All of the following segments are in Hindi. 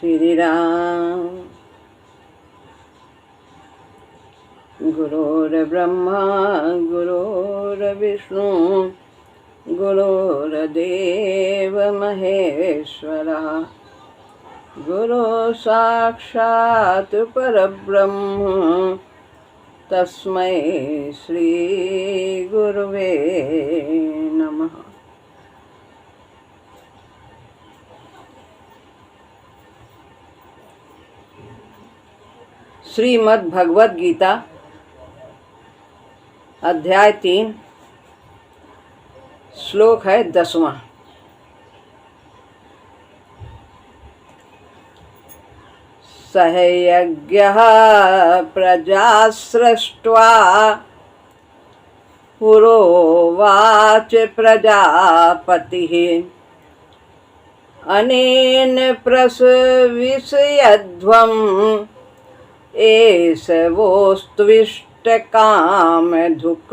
श्री राम। गुरुर्ब्रह्मा गुरुर्विष्णु गुरुर्देव महेश्वरः गुरु साक्षात् परब्रह्म तस्मै श्री गुरुवे नमः। श्रीमद् भगवद गीता अध्याय 3 श्लोक है 10वां। सहयज्ञः प्रजा सृष्ट्वा पुरोवाच प्रजापतिः अनेन प्रसविष्यध्वम् एष वोस्त्विष्ट कामधुक्।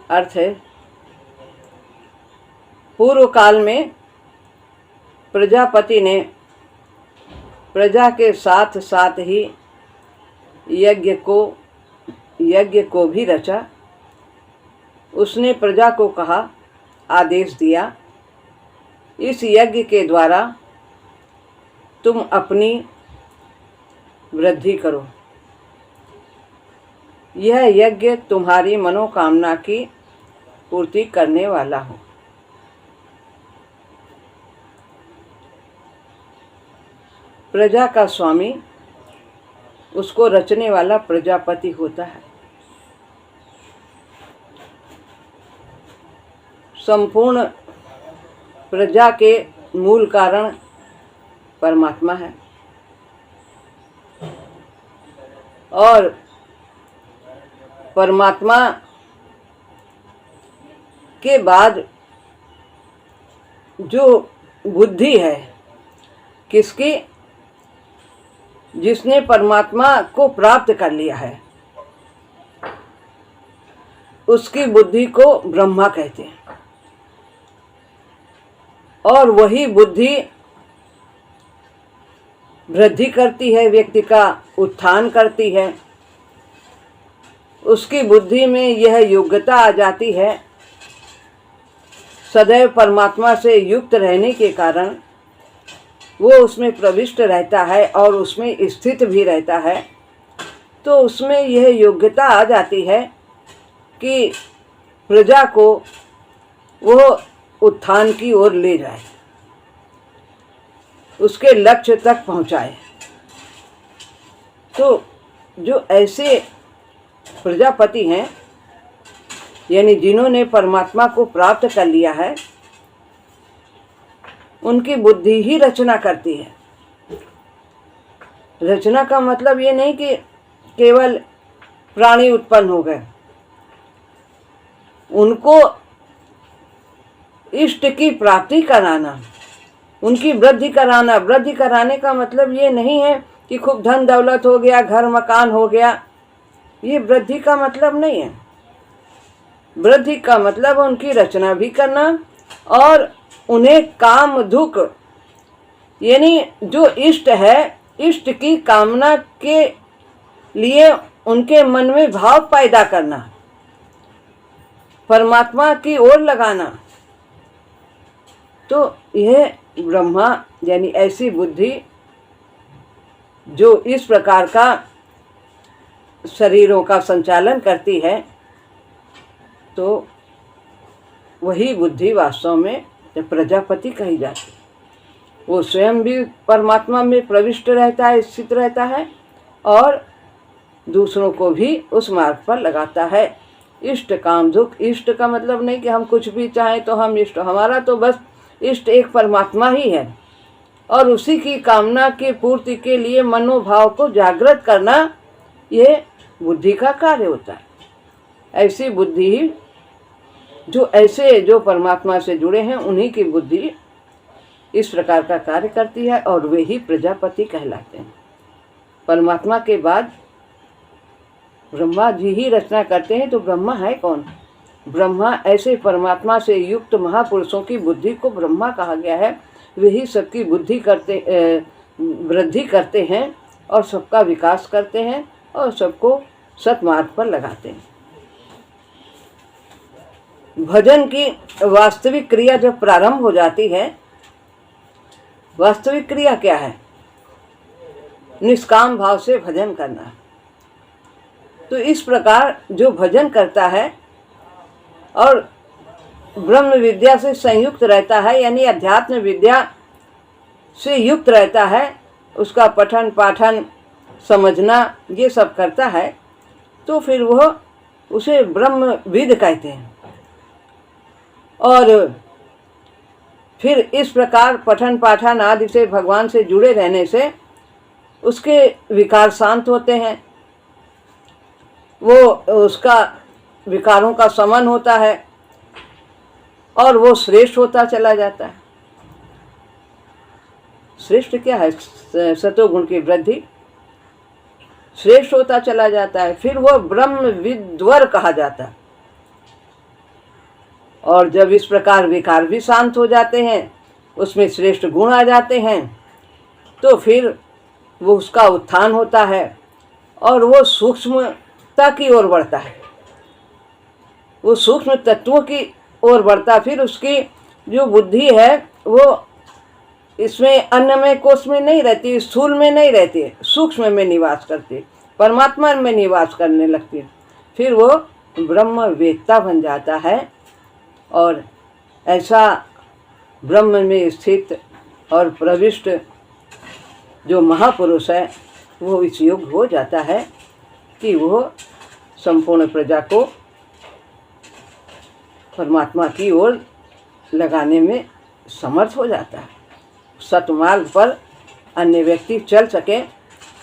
अर्थ है, पूर्व काल में प्रजापति ने प्रजा के साथ साथ ही यज्ञ को भी रचा। उसने प्रजा को कहा, आदेश दिया, इस यज्ञ के द्वारा तुम अपनी वृद्धि करो। यह यज्ञ तुम्हारी मनोकामना की पूर्ति करने वाला हो। प्रजा का स्वामी उसको रचने वाला प्रजापति होता है। संपूर्ण प्रजा के मूल कारण परमात्मा है और परमात्मा के बाद जो बुद्धि है किसकी, जिसने परमात्मा को प्राप्त कर लिया है, उसकी बुद्धि को ब्रह्मा कहते हैं। और वही बुद्धि वृद्धि करती है, व्यक्ति का उत्थान करती है। उसकी बुद्धि में यह योग्यता आ जाती है, सदैव परमात्मा से युक्त रहने के कारण वो उसमें प्रविष्ट रहता है और उसमें स्थित भी रहता है। तो उसमें यह योग्यता आ जाती है कि प्रजा को वो उत्थान की ओर ले जाए, उसके लक्ष्य तक पहुंचाए। तो जो ऐसे प्रजापति हैं, यानी जिन्होंने परमात्मा को प्राप्त कर लिया है, उनकी बुद्धि ही रचना करती है। रचना का मतलब ये नहीं कि केवल प्राणी उत्पन्न हो गए। उनको इष्ट की प्राप्ति कराना, उनकी वृद्धि कराना। वृद्धि कराने का मतलब ये नहीं है कि खूब धन दौलत हो गया, घर मकान हो गया। ये वृद्धि का मतलब नहीं है। वृद्धि का मतलब उनकी रचना भी करना और उन्हें काम दुख, यानी जो इष्ट है, इष्ट की कामना के लिए उनके मन में भाव पैदा करना, परमात्मा की ओर लगाना। तो यह ब्रह्मा यानी ऐसी बुद्धि जो इस प्रकार का शरीरों का संचालन करती है, तो वही बुद्धि वास्तव में प्रजापति कही जाती है। वो स्वयं भी परमात्मा में प्रविष्ट रहता है, स्थित रहता है और दूसरों को भी उस मार्ग पर लगाता है। इष्ट काम दुख, इष्ट का मतलब नहीं कि हम कुछ भी चाहें तो हम इष्ट, हमारा तो बस इष्ट एक परमात्मा ही है और उसी की कामना की पूर्ति के लिए मनोभाव को जागृत करना ये बुद्धि का कार्य होता है। ऐसी बुद्धि ही जो परमात्मा से जुड़े हैं, उन्हीं की बुद्धि इस प्रकार का कार्य करती है और वे ही प्रजापति कहलाते हैं। परमात्मा के बाद ब्रह्मा जी ही रचना करते हैं, तो ब्रह्मा है कौन? ब्रह्मा ऐसे परमात्मा से युक्त महापुरुषों की बुद्धि को ब्रह्मा कहा गया है। वही सबकी वृद्धि करते हैं और सबका विकास करते हैं और सबको सतमार्ग पर लगाते हैं। भजन की वास्तविक क्रिया जब प्रारंभ हो जाती है, वास्तविक क्रिया क्या है? निष्काम भाव से भजन करना। तो इस प्रकार जो भजन करता है और ब्रह्म विद्या से संयुक्त रहता है, यानी अध्यात्म विद्या से युक्त रहता है, उसका पठन पाठन समझना ये सब करता है, तो फिर वह उसे ब्रह्मविद कहते हैं। और फिर इस प्रकार पठन पाठन आदि से भगवान से जुड़े रहने से उसके विकार शांत होते हैं, वो उसका विकारों का शमन होता है और वो श्रेष्ठ होता चला जाता है। श्रेष्ठ क्या है? सतोगुण की वृद्धि, श्रेष्ठ होता चला जाता है। फिर वो ब्रह्म विद्वर कहा जाता है। और जब इस प्रकार विकार भी शांत हो जाते हैं, उसमें श्रेष्ठ गुण आ जाते हैं, तो फिर वो उसका उत्थान होता है और वो सूक्ष्मता की ओर बढ़ता है, वो सूक्ष्म तत्वों की ओर बढ़ता। फिर उसकी जो बुद्धि है वो इसमें अन्न में कोष में नहीं रहती, स्थूल में नहीं रहती, सूक्ष्म में निवास करती, परमात्मा में निवास करने लगती। फिर वो ब्रह्मवेत्ता बन जाता है और ऐसा ब्रह्म में स्थित और प्रविष्ट जो महापुरुष है वो इस योग्य हो जाता है कि वो संपूर्ण प्रजा को परमात्मा की ओर लगाने में समर्थ हो जाता है। सतमार्ग पर अन्य व्यक्ति चल सके,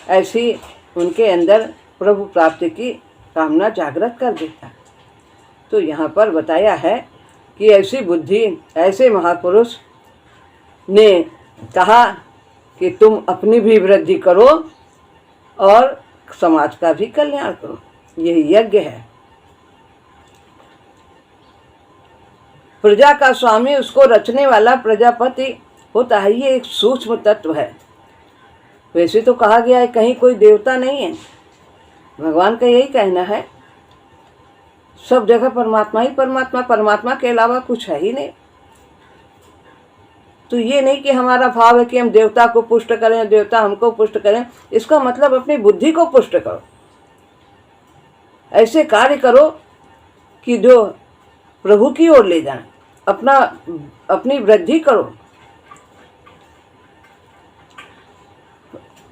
ऐसी उनके अंदर प्रभु प्राप्ति की कामना जागृत कर देता है। तो यहाँ पर बताया है कि ऐसी बुद्धि, ऐसे महापुरुष ने कहा कि तुम अपनी भी वृद्धि करो और समाज का भी कल्याण करो। यही यज्ञ है। प्रजा का स्वामी, उसको रचने वाला प्रजापति होता है। ये एक सूक्ष्म तत्व है। वैसे तो कहा गया है कहीं कोई देवता नहीं है, भगवान का यही कहना है, सब जगह परमात्मा ही परमात्मा, परमात्मा के अलावा कुछ है ही नहीं। तो ये नहीं कि हमारा भाव है कि हम देवता को पुष्ट करें, देवता हमको पुष्ट करें। इसका मतलब अपनी बुद्धि को पुष्ट करो, ऐसे कार्य करो कि जो प्रभु की ओर ले जाए, अपनी वृद्धि करो।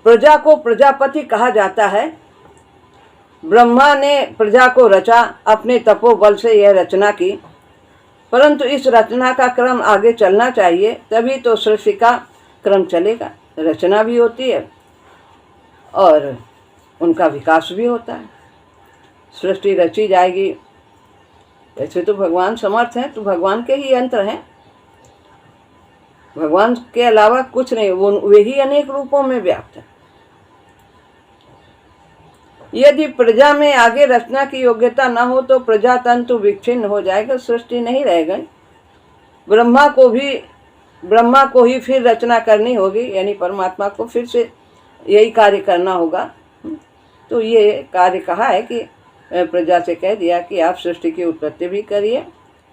प्रजा को प्रजापति कहा जाता है। ब्रह्मा ने प्रजा को रचा, अपने तपोबल से यह रचना की, परंतु इस रचना का क्रम आगे चलना चाहिए, तभी तो सृष्टि का क्रम चलेगा। रचना भी होती है और उनका विकास भी होता है। सृष्टि रची जाएगी। वैसे तो भगवान समर्थ हैं, तो भगवान के ही यंत्र हैं, भगवान के अलावा कुछ नहीं, वे ही अनेक रूपों में व्याप्त है। यदि प्रजा में आगे रचना की योग्यता न हो तो प्रजातंतु विच्छिन्न हो जाएगा, सृष्टि नहीं रहेगा। ब्रह्मा को ही फिर रचना करनी होगी, यानी परमात्मा को फिर से यही कार्य करना होगा। तो ये कार्य कहा है कि प्रजा से कह दिया कि आप सृष्टि की उत्पत्ति भी करिए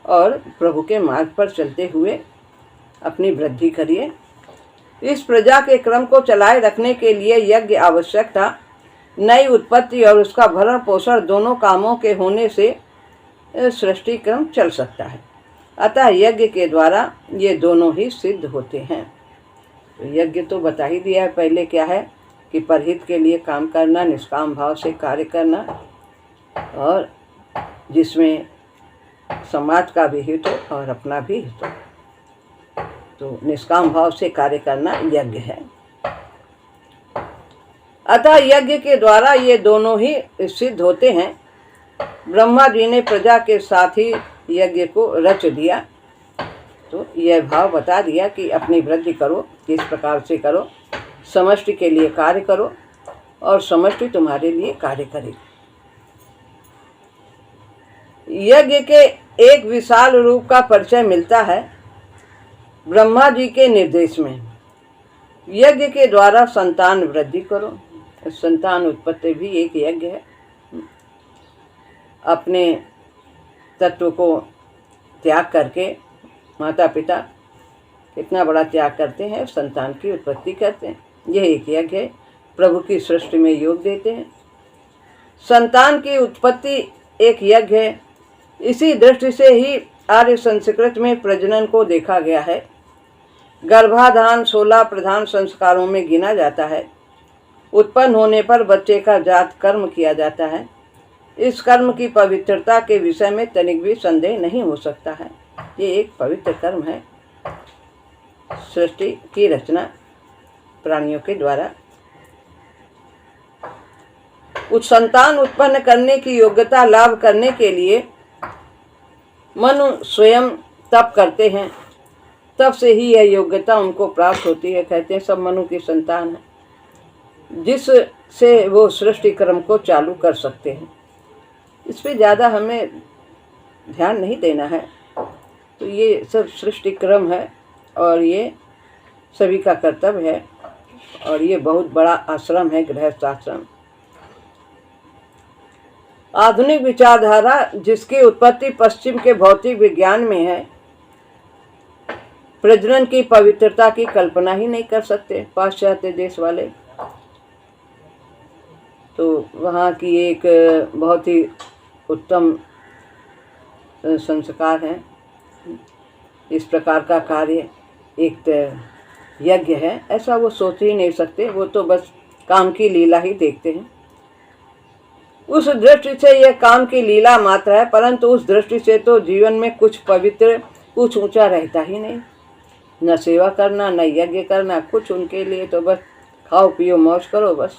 और प्रभु के मार्ग पर चलते हुए अपनी वृद्धि करिए। इस प्रजा के क्रम को चलाए रखने के लिए यज्ञ आवश्यक था। नई उत्पत्ति और उसका भरण पोषण दोनों कामों के होने से सृष्टि क्रम चल सकता है। अतः यज्ञ के द्वारा ये दोनों ही सिद्ध होते हैं। तो यज्ञ तो बता ही दिया है पहले क्या है कि परहित के लिए काम करना, निष्काम भाव से कार्य करना और जिसमें समाज का भी हित हो और अपना भी हित हो। तो निष्काम भाव से कार्य करना यज्ञ है। अतः यज्ञ के द्वारा ये दोनों ही सिद्ध होते हैं। ब्रह्मा जी ने प्रजा के साथ ही यज्ञ को रच दिया। तो यह भाव बता दिया कि अपनी वृद्धि करो, किस प्रकार से करो, समष्टि के लिए कार्य करो और समष्टि तुम्हारे लिए कार्य करेगी। यज्ञ के एक विशाल रूप का परिचय मिलता है ब्रह्मा जी के निर्देश में। यज्ञ के द्वारा संतान वृद्धि करो। संतान उत्पत्ति भी एक यज्ञ है। अपने तत्व को त्याग करके माता पिता कितना बड़ा त्याग करते हैं, संतान की उत्पत्ति करते हैं। यह एक यज्ञ है। प्रभु की सृष्टि में योग देते हैं। संतान की उत्पत्ति एक यज्ञ है। इसी दृष्टि से ही आर्य संस्कृत में प्रजनन को देखा गया है। गर्भाधान 16 प्रधान संस्कारों में गिना जाता है। उत्पन्न होने पर बच्चे का जात कर्म किया जाता है। इस कर्म की पवित्रता के विषय में तनिक भी संदेह नहीं हो सकता है। ये एक पवित्र कर्म है। सृष्टि की रचना प्राणियों के द्वारा। उस संतान उत्पन्न करने की योग्यता लाभ करने के लिए मनु स्वयं तप करते हैं। तब से ही यह योग्यता उनको प्राप्त होती है। कहते हैं सब मनु की संतान है, जिससे वो सृष्टि क्रम को चालू कर सकते हैं। इस पे ज़्यादा हमें ध्यान नहीं देना है। तो ये सब सृष्टि क्रम है और ये सभी का कर्तव्य है। और ये बहुत बड़ा आश्रम है, गृहस्थ आश्रम। आधुनिक विचारधारा जिसकी उत्पत्ति पश्चिम के भौतिक विज्ञान में है, प्रजनन की पवित्रता की कल्पना ही नहीं कर सकते पाश्चात्य देश वाले। तो वहाँ की एक बहुत ही उत्तम संस्कार है। इस प्रकार का कार्य एक यज्ञ है, ऐसा वो सोच ही नहीं सकते। वो तो बस काम की लीला ही देखते हैं। उस दृष्टि से यह काम की लीला मात्र है, परंतु उस दृष्टि से तो जीवन में कुछ पवित्र, कुछ ऊंचा रहता ही नहीं। न सेवा करना, न यज्ञ करना, कुछ उनके लिए तो बस खाओ पियो मौज करो बस।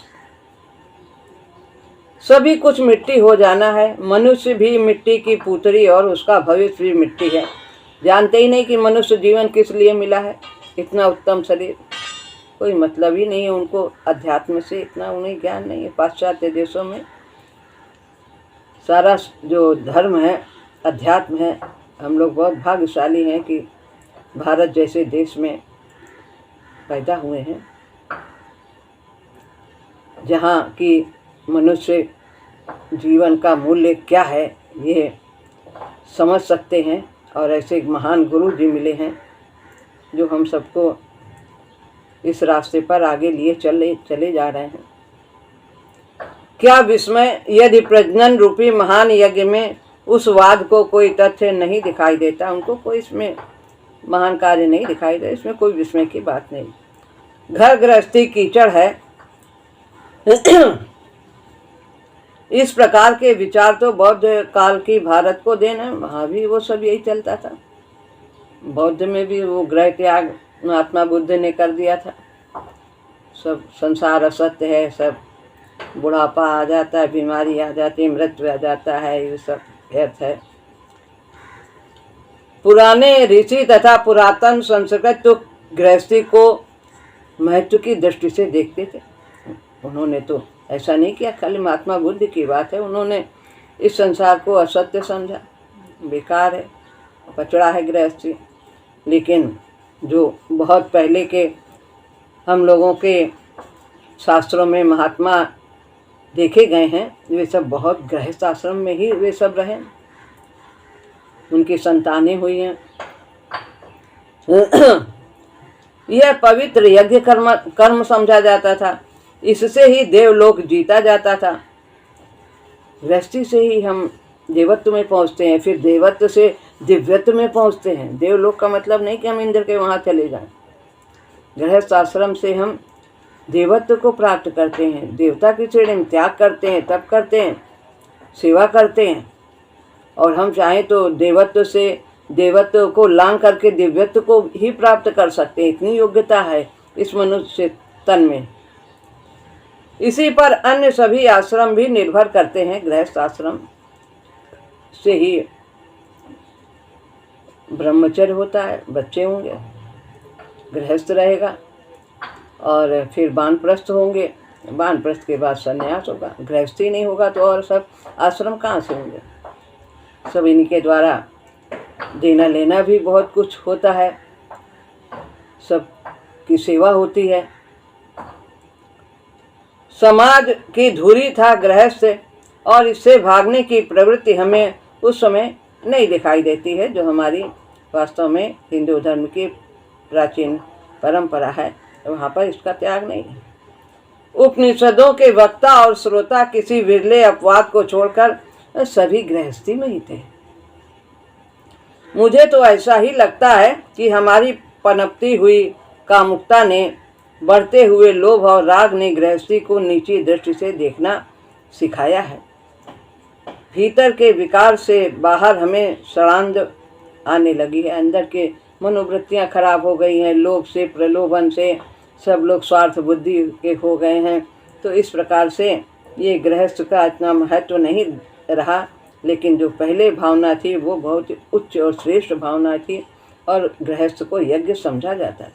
सभी कुछ मिट्टी हो जाना है। मनुष्य भी मिट्टी की पुतरी और उसका भविष्य भी मिट्टी है। जानते ही नहीं कि मनुष्य जीवन किस लिए मिला है। इतना उत्तम शरीर, कोई मतलब ही नहीं है उनको अध्यात्म से, इतना उन्हें ज्ञान नहीं है। पाश्चात्य देशों में सारा जो धर्म है, अध्यात्म है। हम लोग बहुत भाग्यशाली हैं कि भारत जैसे देश में पैदा हुए हैं, जहाँ की मनुष्य जीवन का मूल्य क्या है ये समझ सकते हैं। और ऐसे महान गुरु जी मिले हैं जो हम सबको इस रास्ते पर आगे लिए चले जा रहे हैं। क्या विस्मय यदि प्रजनन रूपी महान यज्ञ में उस वाद को कोई तथ्य नहीं दिखाई देता, उनको कोई इसमें महान कार्य नहीं दिखाई देता। इसमें कोई विस्मय की बात नहीं। घर गृहस्थी कीचड़ है। इस प्रकार के विचार तो बौद्ध काल की भारत को देन है। वहाँ भी वो सब यही चलता था। बौद्ध में भी वो गृह त्याग महात्मा बुद्ध ने कर दिया था। सब संसार असत्य है, सब बुढ़ापा आ जाता है, बीमारी आ जाती है, मृत्यु आ जाता है, ये सब व्यर्थ है। पुराने ऋषि तथा पुरातन संस्कृत तो गृहस्थी को महत्व की दृष्टि से देखते थे। उन्होंने तो ऐसा नहीं किया। खाली महात्मा बुद्ध की बात है, उन्होंने इस संसार को असत्य समझा, बेकार है, कचड़ा है गृहस्थी। लेकिन जो बहुत पहले के हम लोगों के शास्त्रों में महात्मा देखे गए हैं, वे सब बहुत गृहस्थ आश्रम में ही वे सब रहे। उनकी संतानें हुई हैं। यह पवित्र यज्ञ कर्म समझा जाता था। इससे ही देवलोक जीता जाता था। गृहस्थी से ही हम देवत्व में पहुंचते हैं, फिर देवत्व से दिव्यत्व में पहुंचते हैं। देवलोक का मतलब नहीं कि हम इंद्र के वहाँ चले जाएं। गृहस्थ आश्रम से हम देवत्व को प्राप्त करते हैं, देवता की श्रेणी में त्याग करते हैं, तप करते हैं, सेवा करते हैं। और हम चाहें तो देवत्व से देवत्व को लांग करके दिव्यत्व को ही प्राप्त कर सकते हैं। इतनी योग्यता है इस मनुष्य तन में। इसी पर अन्य सभी आश्रम भी निर्भर करते हैं। गृहस्थ आश्रम से ही ब्रह्मचर्य होता है, बच्चे होंगे, गृहस्थ रहेगा और फिर वानप्रस्थ होंगे। वानप्रस्थ के बाद संन्यास होगा। गृहस्थी नहीं होगा तो और सब आश्रम कहाँ से होंगे। सब इन्हीं के द्वारा देना लेना भी बहुत कुछ होता है, सब की सेवा होती है। समाज की धुरी था गृहस्थ, और इससे भागने की प्रवृत्ति हमें उस समय नहीं दिखाई देती है, जो हमारी वास्तव में हिंदू धर्म की प्राचीन परंपरा है। वहाँ पर इसका त्याग नहीं है। उपनिषदों के वक्ता और श्रोता किसी विरले अपवाद को छोड़कर सभी गृहस्थी में ही थे। मुझे तो ऐसा ही लगता है कि हमारी पनपती हुई कामुकता ने, बढ़ते हुए लोभ और राग ने गृहस्थी को नीची दृष्टि से देखना सिखाया है। भीतर के विकार से बाहर हमें सड़ांध आने लगी है। अंदर के मनोवृत्तियां खराब हो गई हैं, लोभ से, प्रलोभन से सब लोग स्वार्थ बुद्धि के हो गए हैं। तो इस प्रकार से ये गृहस्थ का इतना महत्व नहीं रहा, लेकिन जो पहले भावना थी वो बहुत उच्च और श्रेष्ठ भावना थी, और गृहस्थ को यज्ञ समझा जाता था।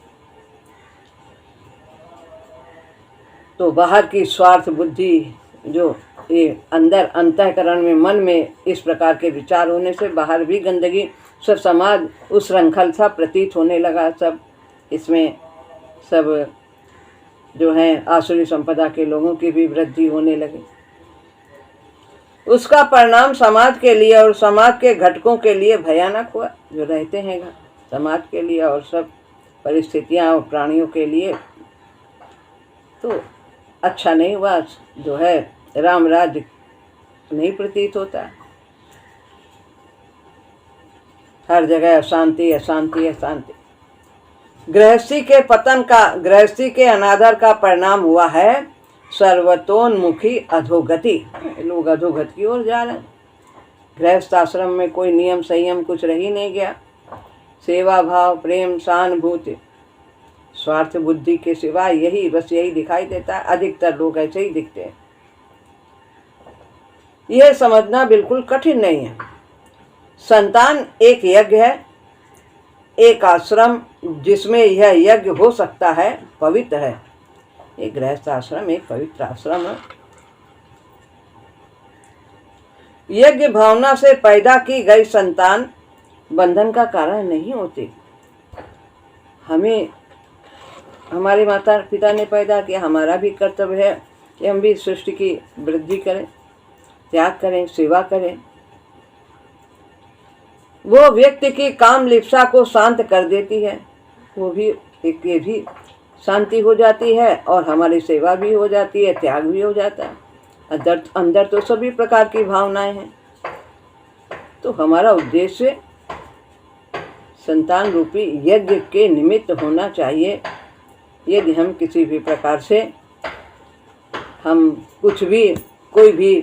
तो बाहर की स्वार्थ बुद्धि, जो ये अंदर अंतःकरण में, मन में इस प्रकार के विचार होने से बाहर भी गंदगी, सब समाज उस श्रृंखल सा प्रतीत होने लगा। सब इसमें सब जो है आसुरी संपदा के लोगों की भी वृद्धि होने लगी। उसका परिणाम समाज के लिए और समाज के घटकों के लिए भयानक हुआ, जो रहते हैं समाज के लिए और सब परिस्थितियां और प्राणियों के लिए तो अच्छा नहीं हुआ। जो है राम राज्य नहीं प्रतीत होता, हर जगह अशांति अशांति अशांति। गृहस्थी के पतन का, गृहस्थी के अनादर का परिणाम हुआ है सर्वतोन्मुखी अधोगति। लोग अधोगति की ओर जा रहे हैं। गृहस्थ आश्रम में कोई नियम संयम कुछ रह ही नहीं गया। सेवा भाव, प्रेम, सहानुभूति, स्वार्थ बुद्धि के सिवा यही, बस यही दिखाई देता है। अधिकतर लोग ऐसे ही दिखते हैं। यह समझना बिल्कुल कठिन नहीं है। संतान एक यज्ञ है, एक आश्रम जिसमें यह यज्ञ हो सकता है पवित्र है। एक गृहस्थ आश्रम एक पवित्र आश्रम है। यज्ञ भावना से पैदा की गई संतान बंधन का कारण नहीं होती। हमें हमारे माता पिता ने पैदा किया, हमारा भी कर्तव्य है कि हम भी सृष्टि की वृद्धि करें, त्याग करें, सेवा करें। वो व्यक्ति की काम लिप्सा को शांत कर देती है, वो भी एक ये भी शांति हो जाती है, और हमारी सेवा भी हो जाती है, त्याग भी हो जाता है। अंदर तो सभी प्रकार की भावनाएं हैं। तो हमारा उद्देश्य संतान रूपी यज्ञ के निमित्त होना चाहिए। यदि हम किसी भी प्रकार से हम कुछ भी कोई भी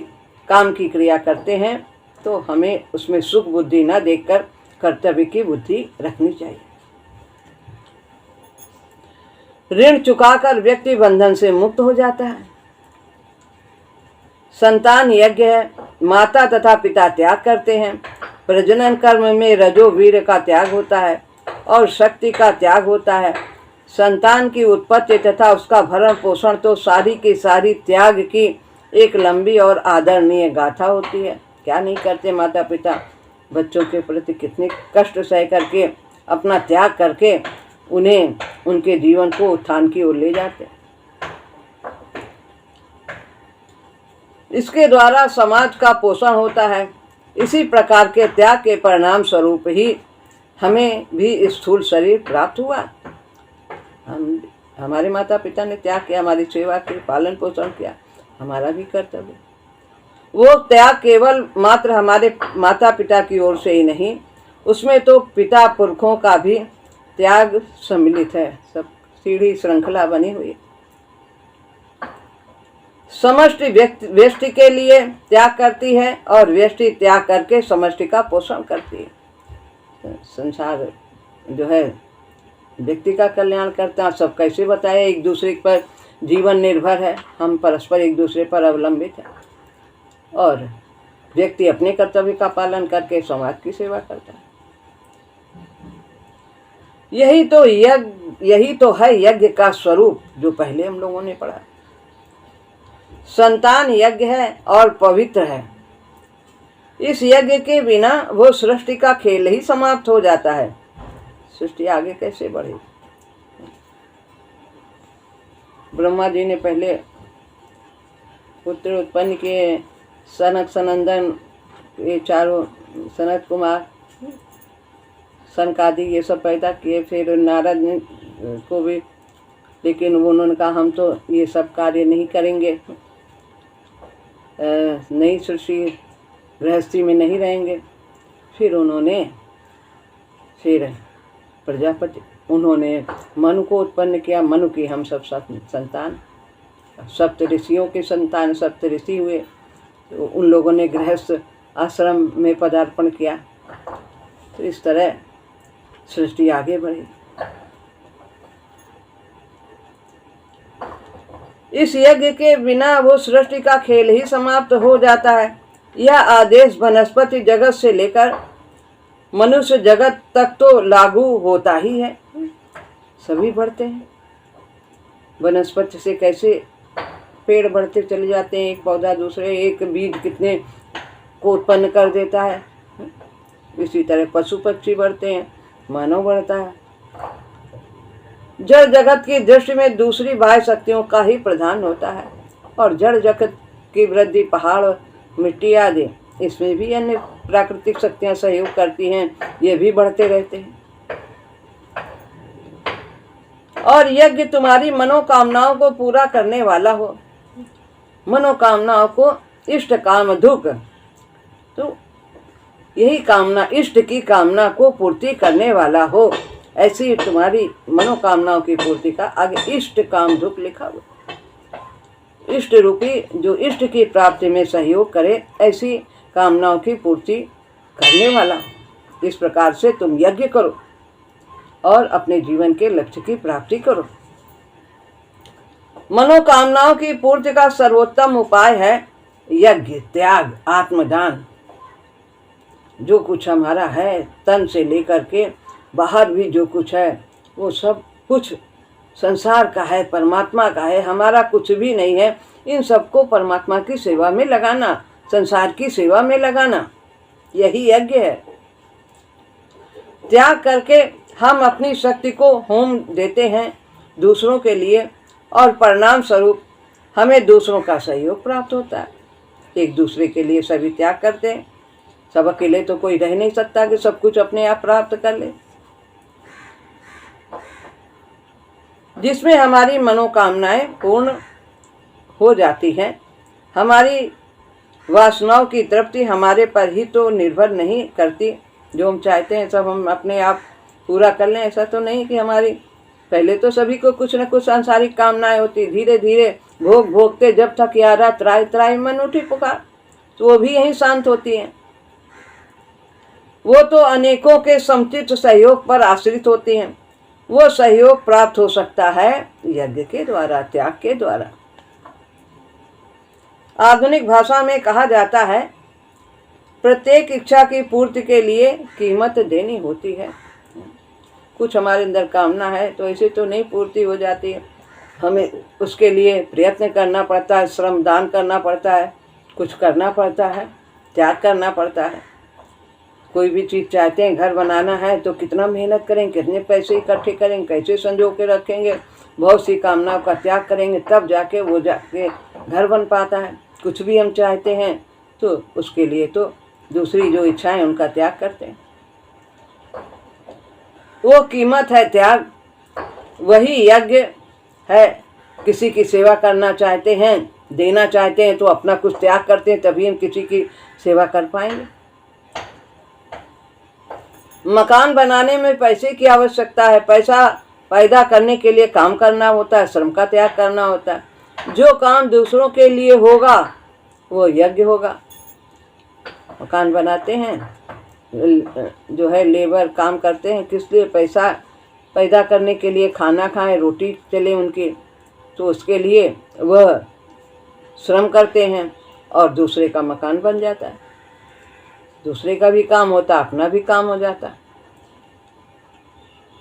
काम की क्रिया करते हैं तो हमें उसमें सुख बुद्धि न देखकर कर्तव्य की बुद्धि रखनी चाहिए। ऋण चुकाकर व्यक्ति बंधन से मुक्त हो जाता है। संतान यज्ञ है, माता तथा पिता त्याग करते हैं। प्रजनन कर्म में रजो वीर का त्याग होता है और शक्ति का त्याग होता है। संतान की उत्पत्ति तथा उसका भरण पोषण तो सारी की सारी त्याग की एक लंबी और आदरणीय गाथा होती है। क्या नहीं करते माता पिता बच्चों के प्रति, कितने कष्ट सह करके, अपना त्याग करके उन्हें उनके जीवन को उत्थान की ओर ले जाते। इसके द्वारा समाज का पोषण होता है। इसी प्रकार के त्याग के परिणाम स्वरूप ही हमें भी स्थूल शरीर प्राप्त हुआ। हमारे माता पिता ने त्याग किया, हमारी सेवा की, पालन पोषण किया, हमारा भी कर्तव्य। वो त्याग केवल मात्र हमारे माता पिता की ओर से ही नहीं, उसमें तो पिता पुरखों का भी त्याग सम्मिलित है। सब सीढ़ी श्रृंखला बनी हुई। समष्टि व्यष्टि के लिए त्याग करती है और व्यष्टि त्याग करके समष्टि का पोषण करती है। संसार जो है व्यक्ति का कल्याण करता है। सब कैसे बताए, एक दूसरे पर जीवन निर्भर है, हम परस्पर एक दूसरे पर अवलंबित है, और व्यक्ति अपने कर्तव्य का पालन करके समाज की सेवा करता है। यही तो है यज्ञ का स्वरूप, जो पहले हम लोगों ने पढ़ा। संतान यज्ञ है और पवित्र है। इस यज्ञ के बिना वो सृष्टि का खेल ही समाप्त हो जाता है। सृष्टि आगे कैसे बढ़ेगी? ब्रह्मा जी ने पहले पुत्र उत्पन्न किए, सनक सनंदन, ये चारों, सनत कुमार, सनकादि, ये सब पैदा किए। फिर नारद ने को भी, लेकिन उन्होंने कहा हम तो ये सब कार्य नहीं करेंगे, नई सृष्टि गृहस्थी में नहीं रहेंगे। फिर उन्होंने प्रजापति, उन्होंने मनु को उत्पन्न किया। मनु की हम सब संतान, सप्त ऋषियों के संतान, सप्त ऋषि हुए। तो उन लोगों ने गृहस्थ आश्रम में पदार्पण किया। तो इस तरह सृष्टि आगे बढ़ी। इस यज्ञ के बिना वो सृष्टि का खेल ही समाप्त हो जाता है। यह आदेश वनस्पति जगत से लेकर मनुष्य जगत तक तो लागू होता ही है। सभी बढ़ते हैं। वनस्पति से कैसे पेड़ बढ़ते चले जाते हैं, एक पौधा दूसरे, एक बीज कितने को उत्पन्न कर देता है। इसी तरह पशु पक्षी बढ़ते हैं, मानव बढ़ता है। जड़ जगत की दृष्टि में दूसरी बाह्य शक्तियों का ही प्रधान होता है, और जड़ जगत की वृद्धि पहाड़, मिट्टी आदि, इसमें भी अन्य प्राकृतिक शक्तियां सहयोग करती हैं। ये भी बढ़ते रहते हैं। और यज्ञ तुम्हारी मनोकामनाओं को पूरा करने वाला हो। मनोकामनाओं को इष्ट काम दुख, तो यही कामना, इष्ट की कामना को पूर्ति करने वाला हो। ऐसी तुम्हारी मनोकामनाओं की पूर्ति का आगे इष्ट काम दुख लिखा हुआ। इष्ट रूपी जो इष्ट की प्राप्ति में सहयोग करे, ऐसी कामनाओं की पूर्ति करने वाला हो। इस प्रकार से तुम यज्ञ करो और अपने जीवन के लक्ष्य की प्राप्ति करो। मनोकामनाओं की पूर्ति का सर्वोत्तम उपाय है यज्ञ, त्याग, आत्मदान। जो कुछ हमारा है, तन से लेकर के बाहर भी जो कुछ है, वो सब कुछ संसार का है, परमात्मा का है, हमारा कुछ भी नहीं है। इन सबको परमात्मा की सेवा में लगाना, संसार की सेवा में लगाना, यही यज्ञ है। त्याग करके हम अपनी शक्ति को होम देते हैं दूसरों के लिए, और परिणाम स्वरूप हमें दूसरों का सहयोग प्राप्त होता है। एक दूसरे के लिए सभी त्याग करते हैं। सब अकेले तो कोई रह नहीं सकता कि सब कुछ अपने आप प्राप्त कर ले। जिसमें हमारी मनोकामनाएं पूर्ण हो जाती हैं। हमारी वासनाओं की तृप्ति हमारे पर ही तो निर्भर नहीं करती। जो हम चाहते हैं सब हम अपने आप पूरा कर लें, ऐसा तो नहीं कि हमारी, पहले तो सभी को कुछ न कुछ सांसारिक कामनाएं होती। धीरे धीरे भोग भोगते जब तक यारा त्राय त्राय मन उठी पुकार, तो वो भी यही शांत होती हैं। वो तो अनेकों के समुचित सहयोग पर आश्रित होती हैं। वो सहयोग प्राप्त हो सकता है यज्ञ के द्वारा, त्याग के द्वारा। आधुनिक भाषा में कहा जाता है प्रत्येक इच्छा की पूर्ति के लिए कीमत देनी होती है। कुछ हमारे अंदर कामना है तो ऐसे तो नहीं पूर्ति हो जाती है, हमें उसके लिए प्रयत्न करना पड़ता है, श्रम दान करना पड़ता है, कुछ करना पड़ता है, त्याग करना पड़ता है। कोई भी चीज़ चाहते हैं, घर बनाना है तो कितना मेहनत करेंगे, कितने पैसे इकट्ठे करेंगे, कैसे संजो के रखेंगे, बहुत सी कामनाओं का त्याग करेंगे, तब जाके वो जाके घर बन पाता है। कुछ भी हम चाहते हैं तो उसके लिए तो दूसरी जो इच्छाएं उनका त्याग करते हैं। वो कीमत है त्याग, वही यज्ञ है। किसी की सेवा करना चाहते हैं, देना चाहते हैं तो अपना कुछ त्याग करते हैं, तभी हम किसी की सेवा कर पाएंगे। मकान बनाने में पैसे की आवश्यकता है। पैसा पैदा करने के लिए काम करना होता है, श्रम का त्याग करना होता है। जो काम दूसरों के लिए होगा वो यज्ञ होगा। मकान बनाते हैं, जो है लेबर काम करते हैं, किस लिए? पैसा पैदा करने के लिए, खाना खाएं, रोटी चले उनकी, तो उसके लिए वह श्रम करते हैं और दूसरे का मकान बन जाता है। दूसरे का भी काम होता, अपना भी काम हो जाता।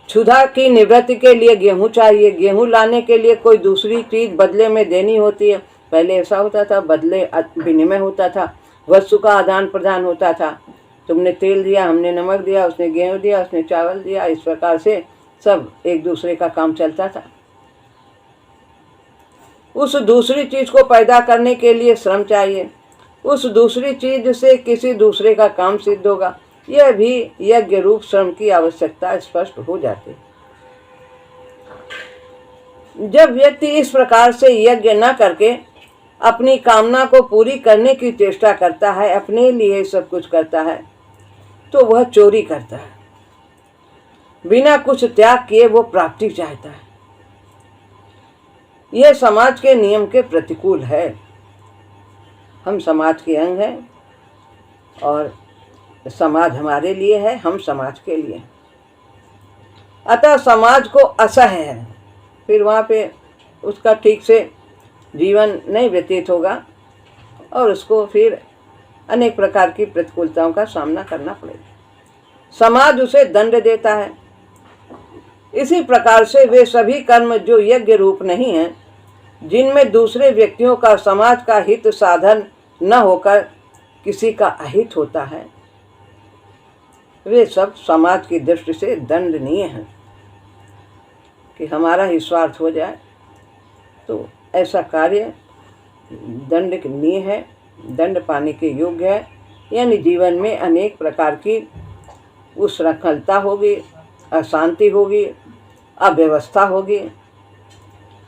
क्षुधा की निवृत्ति के लिए गेहूं चाहिए, गेहूं लाने के लिए कोई दूसरी चीज बदले में देनी होती है। पहले ऐसा होता था, बदले विनिमय होता था। वस्तु का आदान प्रदान होता था। तुमने तेल दिया, हमने नमक दिया, उसने गेहूँ दिया, उसने चावल दिया, इस प्रकार से सब एक दूसरे का काम चलता था। उस दूसरी चीज को पैदा करने के लिए श्रम चाहिए, उस दूसरी चीज से किसी दूसरे का काम सिद्ध होगा। यह भी यज्ञ रूप श्रम की आवश्यकता स्पष्ट हो जाती है। जब व्यक्ति इस प्रकार से यज्ञ न करके अपनी कामना को पूरी करने की चेष्टा करता है, अपने लिए सब कुछ करता है, तो वह चोरी करता है। बिना कुछ त्याग किए वो प्राप्ति चाहता है। यह समाज के नियम के प्रतिकूल है। हम समाज के अंग हैं और समाज हमारे लिए है, हम समाज के लिए। अतः समाज को असह्य है, फिर वहाँ पे उसका ठीक से जीवन नहीं व्यतीत होगा और उसको फिर अनेक प्रकार की प्रतिकूलताओं का सामना करना पड़ेगा। समाज उसे दंड देता है। इसी प्रकार से वे सभी कर्म जो यज्ञ रूप नहीं हैं, जिनमें दूसरे व्यक्तियों का समाज का हित साधन न होकर किसी का अहित होता है, वे सब समाज की दृष्टि से दंडनीय हैं। कि हमारा ही स्वार्थ हो जाए तो ऐसा कार्य दंडनीय है, दंड पाने के योग्य है। यानी जीवन में अनेक प्रकार की उच्छृंखलता होगी, अशांति होगी, अव्यवस्था होगी,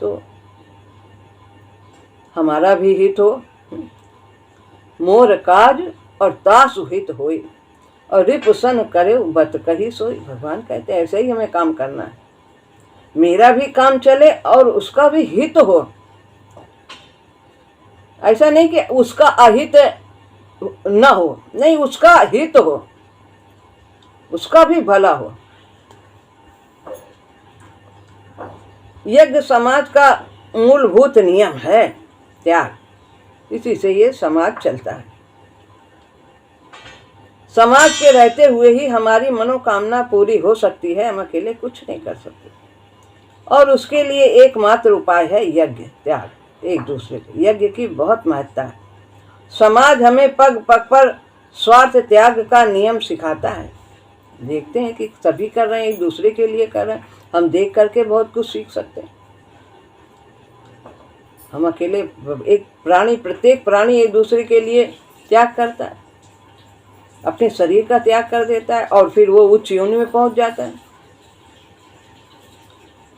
तो हमारा भी हित हो। मोर काज और तासु हित होई और रिपुसन करे बत कही सोई। भगवान कहते हैं ऐसे ही हमें काम करना है, मेरा भी काम चले और उसका भी हित हो। ऐसा नहीं कि उसका अहित न हो, नहीं, उसका हित हो, उसका भी भला हो। यज्ञ समाज का मूलभूत नियम है, त्याग। इसी से ये समाज चलता है। समाज के रहते हुए ही हमारी मनोकामना पूरी हो सकती है, हम अकेले कुछ नहीं कर सकते। और उसके लिए एकमात्र उपाय है यज्ञ, त्याग, एक दूसरे के। यज्ञ की बहुत महत्ता है। समाज हमें पग पग पर स्वार्थ त्याग का नियम सिखाता है। देखते हैं कि सभी कर रहे हैं, एक दूसरे के लिए कर रहे हैं, हम देख करके बहुत कुछ सीख सकते हैं। हम अकेले, एक प्राणी, प्रत्येक प्राणी एक दूसरे के लिए त्याग करता है, अपने शरीर का त्याग कर देता है और फिर वो उच्च योनि में पहुंच जाता है।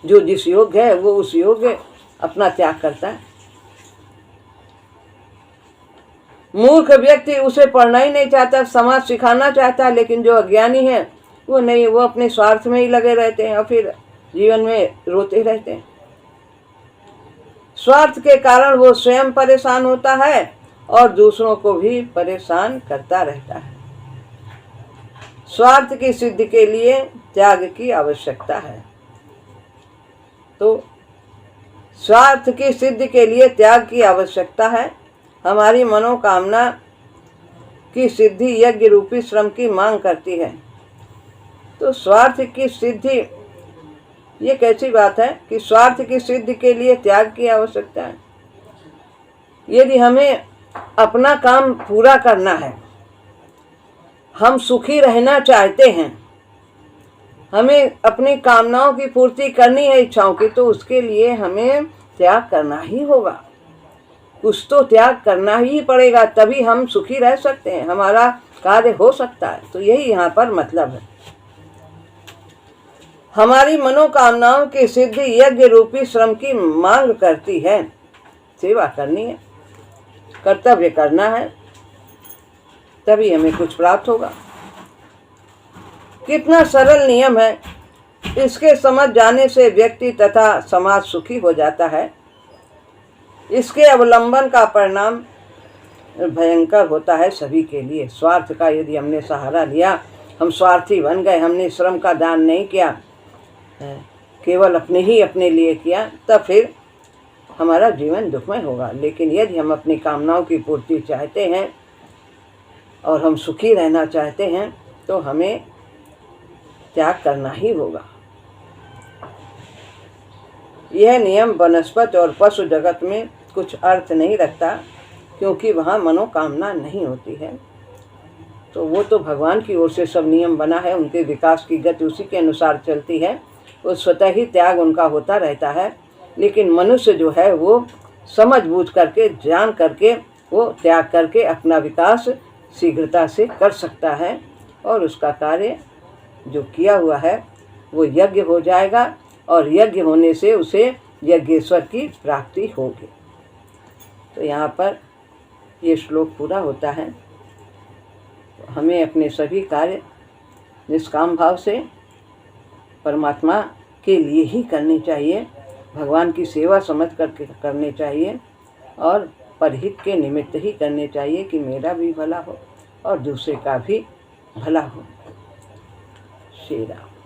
जो जिस योग्य है वो उस योग्य अपना त्याग करता है। मूर्ख व्यक्ति उसे पढ़ना ही नहीं चाहता, समाज सिखाना चाहता है, लेकिन जो अज्ञानी है वो नहीं, वो अपने स्वार्थ में ही लगे रहते हैं और फिर जीवन में रोते रहते हैं। स्वार्थ के कारण वो स्वयं परेशान होता है और दूसरों को भी परेशान करता रहता है। स्वार्थ की सिद्धि के लिए त्याग की आवश्यकता है। तो स्वार्थ की सिद्धि के लिए त्याग की आवश्यकता है। हमारी मनोकामना की सिद्धि यज्ञ रूपी श्रम की मांग करती है। तो स्वार्थ की सिद्धि, ये कैसी बात है कि स्वार्थ की सिद्धि के लिए त्याग की आवश्यकता है। यदि हमें अपना काम पूरा करना है, हम सुखी रहना चाहते हैं, हमें अपनी कामनाओं की पूर्ति करनी है, इच्छाओं की, तो उसके लिए हमें त्याग करना ही होगा। कुछ तो त्याग करना ही पड़ेगा, तभी हम सुखी रह सकते हैं, हमारा कार्य हो सकता है। तो यही यहाँ पर मतलब है। हमारी मनोकामनाओं की सिद्धि यज्ञ रूपी श्रम की मांग करती है। सेवा करनी है, कर्तव्य करना है, तभी हमें कुछ प्राप्त होगा। कितना सरल नियम है। इसके समझ जाने से व्यक्ति तथा समाज सुखी हो जाता है। इसके अवलंबन का परिणाम भयंकर होता है सभी के लिए। स्वार्थ का यदि हमने सहारा लिया, हम स्वार्थी बन गए, हमने श्रम का दान नहीं किया, केवल अपने लिए किया, तब फिर हमारा जीवन दुखमय होगा। लेकिन यदि हम अपनी कामनाओं की पूर्ति चाहते हैं और हम सुखी रहना चाहते हैं, तो हमें त्याग करना ही होगा। यह नियम वनस्पति और पशु जगत में कुछ अर्थ नहीं रखता। क्योंकि वहाँ मनोकामना नहीं होती है। तो वो तो भगवान की ओर से सब नियम बना है, उनके विकास की गति उसी के अनुसार चलती है, वो स्वतः ही त्याग उनका होता रहता है। लेकिन मनुष्य जो है वो समझ बूझ करके, जान करके, वो त्याग करके अपना विकास शीघ्रता से कर सकता है और उसका कार्य जो किया हुआ है वो यज्ञ हो जाएगा और यज्ञ होने से उसे यज्ञेश्वर की प्राप्ति होगी। तो यहाँ पर ये श्लोक पूरा होता है। हमें अपने सभी कार्य निष्काम भाव से परमात्मा के लिए ही करनी चाहिए, भगवान की सेवा समझ करके करनी चाहिए और परहित के निमित्त ही करने चाहिए कि मेरा भी भला हो और दूसरे का भी भला हो। श्री राम।